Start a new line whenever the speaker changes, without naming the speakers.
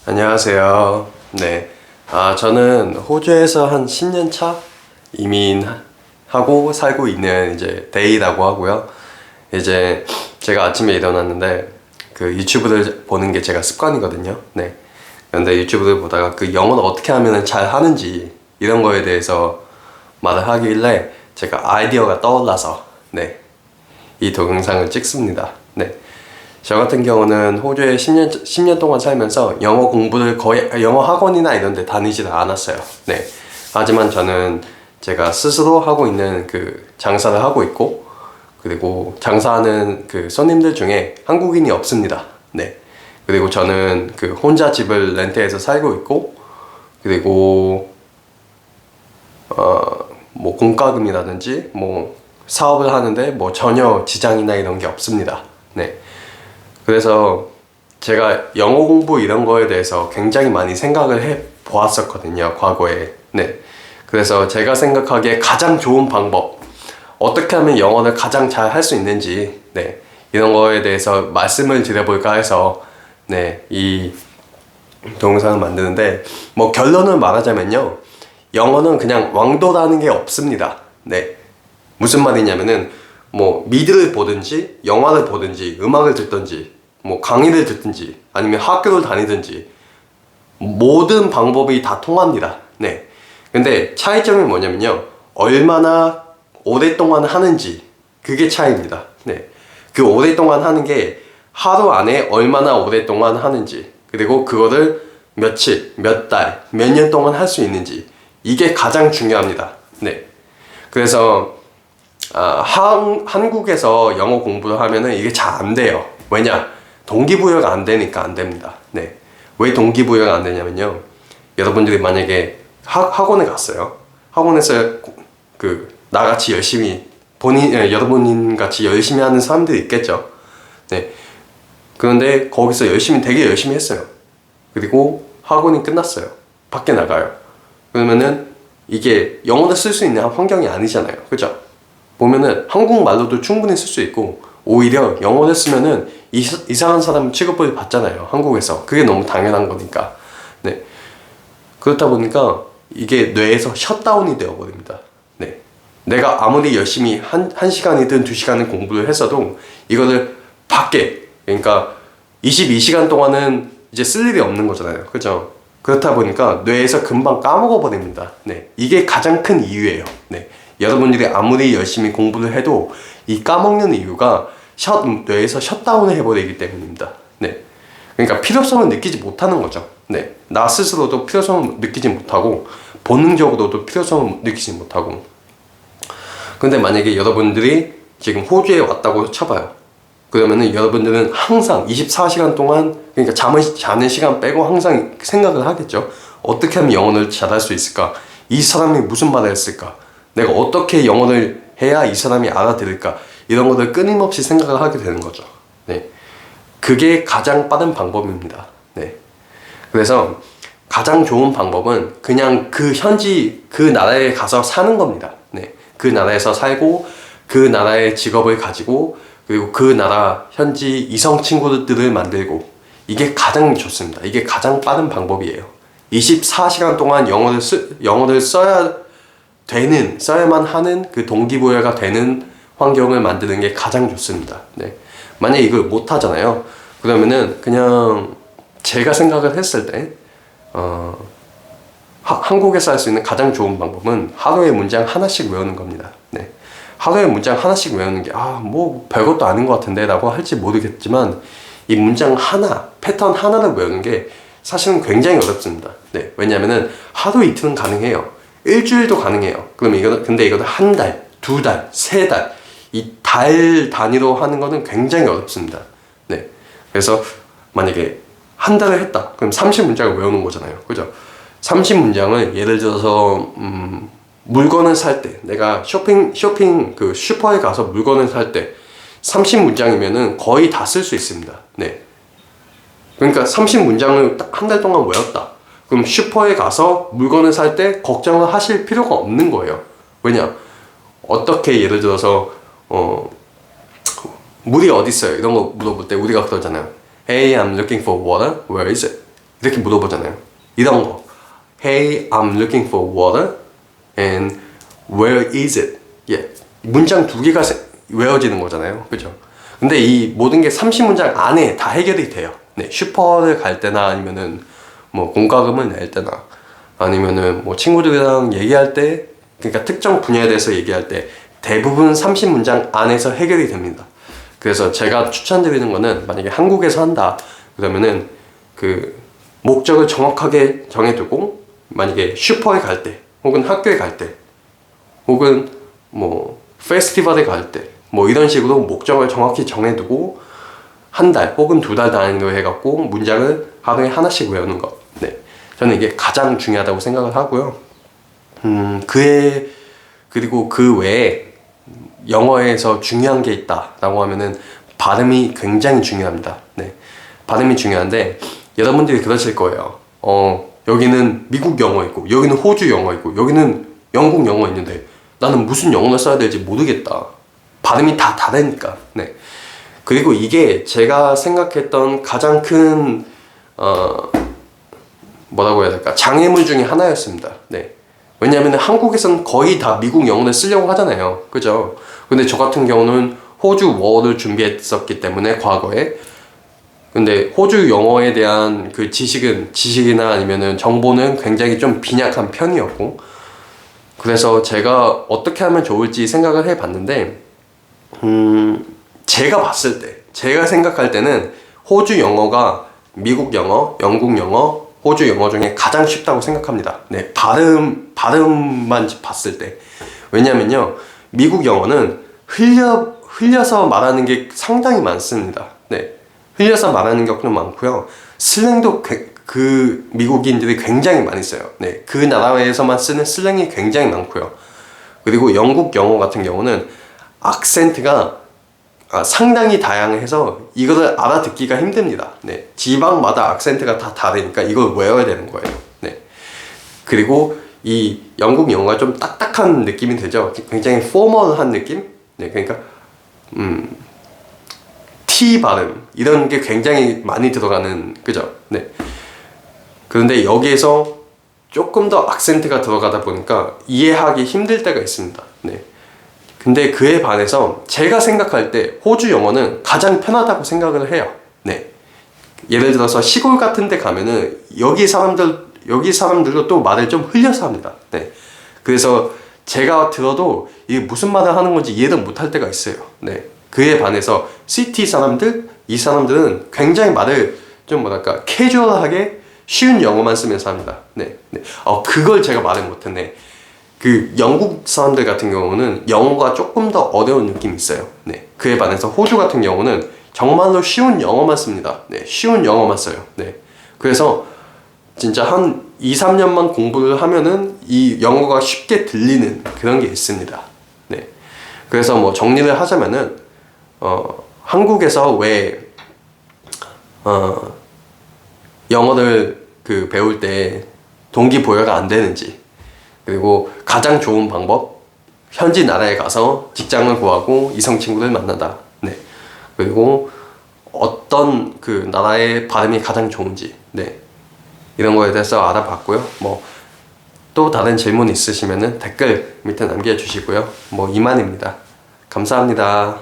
안녕하세요. 네. 저는 호주에서 한 10년 차 이민하고 살고 있는 이제 데이라고 하고요. 이제 제가 아침에 일어났는데 그 유튜브를 보는 게 제가 습관이거든요. 네. 그런데 유튜브를 보다가 그 영어를 어떻게 하면 잘 하는지 이런 거에 대해서 말을 하길래 제가 아이디어가 떠올라서 네. 이 동영상을 찍습니다. 네. 저 같은 경우는 호주에 10년 동안 살면서 영어 공부를 거의 영어 학원이나 이런 데 다니지는 않았어요. 네. 하지만 저는 제가 스스로 하고 있는 그 장사를 하고 있고, 그리고 장사하는 그 손님들 중에 한국인이 없습니다. 네. 그리고 저는 그 혼자 집을 렌트해서 살고 있고, 그리고 뭐 공과금이라든지 뭐 사업을 하는데 뭐 전혀 지장이나 이런 게 없습니다. 네. 그래서 제가 영어 공부 이런 거에 대해서 굉장히 많이 생각을 해 보았었거든요, 과거에. 네. 그래서 제가 생각하기에 가장 좋은 방법, 어떻게 하면 영어를 가장 잘 할 수 있는지, 네. 이런 거에 대해서 말씀을 드려볼까 해서, 네. 이 동영상을 만드는데, 뭐 결론을 말하자면요. 영어는 그냥 왕도라는 게 없습니다. 네. 무슨 말이냐면은, 뭐 미드를 보든지 영화를 보든지 음악을 듣든지 뭐 강의를 듣든지 아니면 학교를 다니든지 모든 방법이 다 통합니다. 네. 근데 차이점이 뭐냐면요, 얼마나 오랫동안 하는지, 그게 차이입니다. 네. 그 오랫동안 하는 게 하루 안에 얼마나 오랫동안 하는지, 그리고 그거를 며칠, 몇 달, 몇 년 동안 할 수 있는지, 이게 가장 중요합니다. 네. 그래서 한국에서 영어 공부를 하면은 이게 잘 안 돼요. 왜냐? 동기부여가 안 되니까 안 됩니다. 네. 왜 동기부여가 안 되냐면요, 여러분들이 만약에 학원에 갔어요. 학원에서 그 나같이 열심히 여러분 같이 열심히 하는 사람들이 있겠죠. 네. 그런데 거기서 되게 열심히 했어요. 그리고 학원이 끝났어요. 밖에 나가요. 그러면은 이게 영어를 쓸 수 있는 환경이 아니잖아요. 그죠? 보면은 한국말로도 충분히 쓸 수 있고, 오히려 영어를 쓰면은 이상한 사람 취급을 받잖아요, 한국에서. 그게 너무 당연한 거니까. 네. 그렇다 보니까 이게 뇌에서 셧다운이 되어버립니다. 네. 내가 아무리 열심히 한 시간이든 2시간은 공부를 했어도 이거를 밖에, 그러니까 22시간 동안은 이제 쓸 일이 없는 거잖아요. 그죠? 그렇다 보니까 뇌에서 금방 까먹어 버립니다. 네. 이게 가장 큰 이유예요. 네. 여러분들이 아무리 열심히 공부를 해도 이 까먹는 이유가 뇌에서 셧다운을 해버리기 때문입니다. 네. 그러니까 필요성을 느끼지 못하는 거죠. 네. 나 스스로도 필요성을 느끼지 못하고, 본능적으로도 필요성을 느끼지 못하고. 근데 만약에 여러분들이 지금 호주에 왔다고 쳐봐요. 그러면은 여러분들은 항상 24시간 동안, 그러니까 자는 시간 빼고 항상 생각을 하겠죠. 어떻게 하면 영어를 잘할 수 있을까? 이 사람이 무슨 말을 했을까? 내가 어떻게 영어를 해야 이 사람이 알아들을까? 이런 것들 끊임없이 생각을 하게 되는 거죠. 네. 그게 가장 빠른 방법입니다. 네. 그래서 가장 좋은 방법은 그냥 그 나라에 가서 사는 겁니다. 네. 그 나라에서 살고, 그 나라의 직업을 가지고, 그리고 그 나라 현지 이성 친구들을 만들고, 이게 가장 좋습니다. 이게 가장 빠른 방법이에요. 24시간 동안 영어를 써야만 하는 그 동기부여가 되는 환경을 만드는 게 가장 좋습니다. 네. 만약에 이걸 못 하잖아요. 그러면은 그냥 제가 생각을 했을 때, 한국에서 할 수 있는 가장 좋은 방법은 하루에 문장 하나씩 외우는 겁니다. 네. 하루에 문장 하나씩 외우는 게, 뭐 별것도 아닌 것 같은데 라고 할지 모르겠지만, 이 문장 하나, 패턴 하나를 외우는 게 사실은 굉장히 어렵습니다. 네. 왜냐면은 하루 이틀은 가능해요. 일주일도 가능해요. 근데 이거는 한 달, 2달, 3달, 이 달 단위로 하는 거는 굉장히 어렵습니다. 네. 그래서 만약에 한 달을 했다. 그럼 30문장을 외우는 거잖아요. 그죠? 30문장을 예를 들어서, 물건을 살 때, 내가 그 슈퍼에 가서 물건을 살 때 30문장이면은 거의 다 쓸 수 있습니다. 네. 그러니까 30문장을 한 달 동안 외웠다. 그럼 슈퍼에 가서 물건을 살 때 걱정을 하실 필요가 없는 거예요. 왜냐? 어떻게 예를 들어서 물이 어디 있어요? 이런 거 물어볼 때 우리가 그러잖아요. Hey, I'm looking for water. Where is it? 이렇게 물어보잖아요. 이런 거. Hey, I'm looking for water. And where is it? 예. 문장 두 개가 외워지는 거잖아요. 그죠? 근데 이 모든 게 30문장 안에 다 해결이 돼요. 네. 슈퍼를 갈 때나 아니면은 뭐 공과금을 낼 때나 아니면은 뭐 친구들이랑 얘기할 때, 그러니까 특정 분야에 대해서 얘기할 때 대부분 30문장 안에서 해결이 됩니다. 그래서 제가 추천드리는 거는, 만약에 한국에서 한다 그러면은 그 목적을 정확하게 정해두고, 만약에 슈퍼에 갈 때 혹은 학교에 갈 때 혹은 뭐 페스티벌에 갈 때 뭐 이런 식으로 목적을 정확히 정해두고 한 달 혹은 두 달 단위로 해갖고 문장을 하루에 하나씩 외우는 것. 네, 저는 이게 가장 중요하다고 생각을 하고요. 그리고 그 외에 영어에서 중요한 게 있다라고 하면은 발음이 굉장히 중요합니다. 네, 발음이 중요한데 여러분들이 그러실 거예요. 여기는 미국 영어 있고 여기는 호주 영어 있고 여기는 영국 영어 있는데 나는 무슨 영어를 써야 될지 모르겠다. 발음이 다 다르니까. 네. 그리고 이게 제가 생각했던 가장 큰 뭐라고 해야 될까, 장애물 중에 하나였습니다. 네. 왜냐하면 한국에서는 거의 다 미국 영어를 쓰려고 하잖아요. 그죠? 근데 저 같은 경우는 호주 워를 준비했었기 때문에 과거에, 근데 호주 영어에 대한 그 지식이나 아니면은 정보는 굉장히 좀 빈약한 편이었고, 그래서 제가 어떻게 하면 좋을지 생각을 해봤는데, 제가 생각할 때는 호주 영어가 미국 영어, 영국 영어, 호주 영어 중에 가장 쉽다고 생각합니다. 네, 발음만 봤을 때. 왜냐면요, 미국 영어는 흘려서 말하는 게 상당히 많습니다. 네, 흘려서 말하는 경우도 많고요. 슬랭도 그 미국인들이 굉장히 많이 써요. 네, 그 나라에서만 쓰는 슬랭이 굉장히 많고요. 그리고 영국 영어 같은 경우는 악센트가 상당히 다양해서 이거를 알아듣기가 힘듭니다. 네, 지방마다 악센트가 다 다르니까 이걸 외워야 되는 거예요. 네, 그리고 이 영국 영어가 좀 딱딱한 느낌이 되죠. 굉장히 포멀한 느낌. 네, 그러니까 T 발음 이런 게 굉장히 많이 들어가는, 그죠? 네. 그런데 여기에서 조금 더 악센트가 들어가다 보니까 이해하기 힘들 때가 있습니다. 네. 근데 그에 반해서 제가 생각할 때 호주 영어는 가장 편하다고 생각을 해요. 네. 예를 들어서 시골 같은 데 가면은 여기 사람들도 또 말을 좀 흘려서 합니다. 네. 그래서 제가 들어도 이게 무슨 말을 하는 건지 이해를 못할 때가 있어요. 네. 그에 반해서 시티 사람들, 이 사람들은 굉장히 말을 좀 뭐랄까 캐주얼하게 쉬운 영어만 쓰면서 합니다. 네. 네. 그걸 제가 말을 못했네. 그 영국 사람들 같은 경우는 영어가 조금 더 어려운 느낌이 있어요. 네. 그에 반해서 호주 같은 경우는 정말로 쉬운 영어만 씁니다. 네. 쉬운 영어만 써요. 네. 그래서 진짜 한 2, 3년만 공부를 하면은 이 영어가 쉽게 들리는 그런 게 있습니다. 네. 그래서 뭐 정리를 하자면은 한국에서 왜 영어를 배울 때 동기부여가 안 되는지, 그리고 가장 좋은 방법, 현지 나라에 가서 직장을 구하고 이성 친구를 만난다. 네. 그리고 어떤 그 나라의 발음이 가장 좋은지, 네. 이런 거에 대해서 알아봤고요. 뭐 또 다른 질문 있으시면은 댓글 밑에 남겨주시고요. 뭐 이만입니다. 감사합니다.